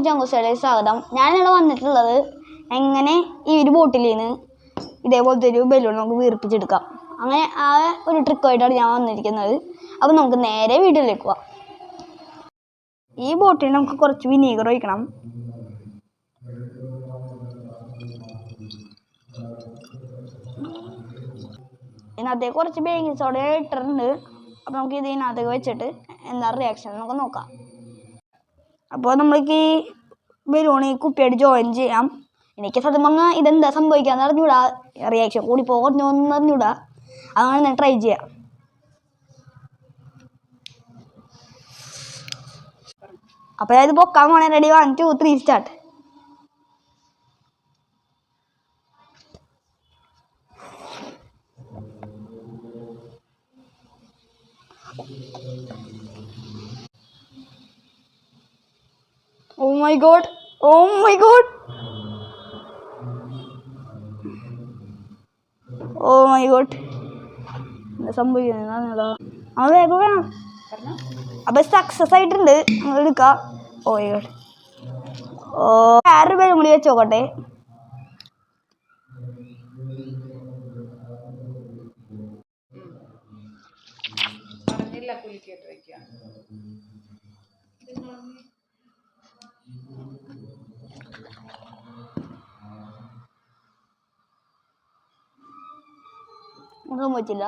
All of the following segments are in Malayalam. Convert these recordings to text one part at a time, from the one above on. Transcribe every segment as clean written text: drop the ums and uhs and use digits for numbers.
ചങ്കുസ്റ്റയിലേക്ക് സ്വാഗതം. ഞാനിവിടെ വന്നിട്ടുള്ളത് എങ്ങനെ ഈ ഒരു ബോട്ടിൽ നിന്ന് ഇതേപോലത്തെ ഒരു ബലൂൺ നമുക്ക് വീർപ്പിച്ചെടുക്കാം. അങ്ങനെ ആ ഒരു ട്രിക്കുമായിട്ടാണ് ഞാൻ വന്നിരിക്കുന്നത്. അപ്പോൾ നമുക്ക് നേരെ വീഡിയോയിലേക്ക് പോവാം. ഈ ബോട്ടിൽ നമുക്ക് കുറച്ച് വിനീഗർ ഒഴിക്കണം. ഇതിനകത്തേക്ക് കുറച്ച് ബേക്കിംഗ് സോഡ ഇട്ടിട്ടുണ്ട്. അപ്പോൾ നമുക്ക് ഇതിനകത്തേക്ക് വെച്ചിട്ട് എന്താ റിയാക്ഷൻ നമുക്ക് നോക്കാം. അപ്പോൾ നമ്മൾക്ക് ഈ ബലൂൺ ഈ കുപ്പിയായിട്ട് ജോയിൻ ചെയ്യാം. എനിക്ക് സത്യം പറഞ്ഞാൽ ഇതെന്താ സംഭവിക്കാന്ന് അറിഞ്ഞൂടാ, റിയാക്ഷൻ കൂടി പോകുന്നൊന്നും അറിഞ്ഞൂടാ. അതാണ് ഞാൻ ട്രൈ ചെയ്യാം. അപ്പോൾ ഞാൻ ഇത് പൊക്കാൻ പോണേ. Ready 1 2 3 start. Oh my god! Oh my god! Oh my god! എന്താ സംഭവിക്കുന്നത്? അത് വേഗം വേണം. അപ്പം സക്സസ് ആയിട്ടുണ്ട്. നമ്മൾ എടുക്കാം. Oh my God. ഓ, വേറൊരു പേരും കൂടി വെച്ച് നോക്കട്ടെ. ഒന്നും പറ്റില്ല.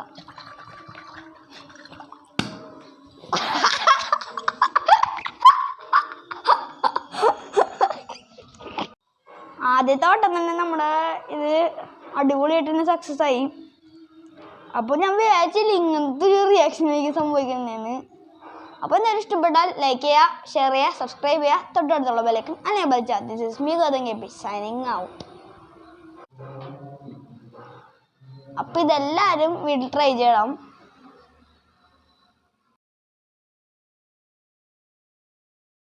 ആദ്യത്തെ വട്ടം തന്നെ നമ്മുടെ ഇത് അടിപൊളിയായിട്ട് തന്നെ സക്സസ് ആയി. അപ്പോൾ ഞാൻ വിചാരിച്ചില്ല ഇങ്ങനത്തെ ഒരു റിയാക്ഷൻ എനിക്ക് സംഭവിക്കുന്നതെന്ന്. അപ്പോൾ എന്തായാലും ഇഷ്ടപ്പെട്ടാൽ ലൈക്ക് ചെയ്യുക, ഷെയർ ചെയ്യുക, സബ്സ്ക്രൈബ് ചെയ്യുക, തൊട്ടടുത്തുള്ള ബെല്ലൈക്കൺ എനേബിൾ ചെയ്യുക. ദിസ് ഈസ് മീ ഗോതങ്കി സൈനിങ് ഔട്ട്. അപ്പോൾ ഇതെല്ലാവരും വീട്ടിൽ ട്രൈ ചെയ്യണം.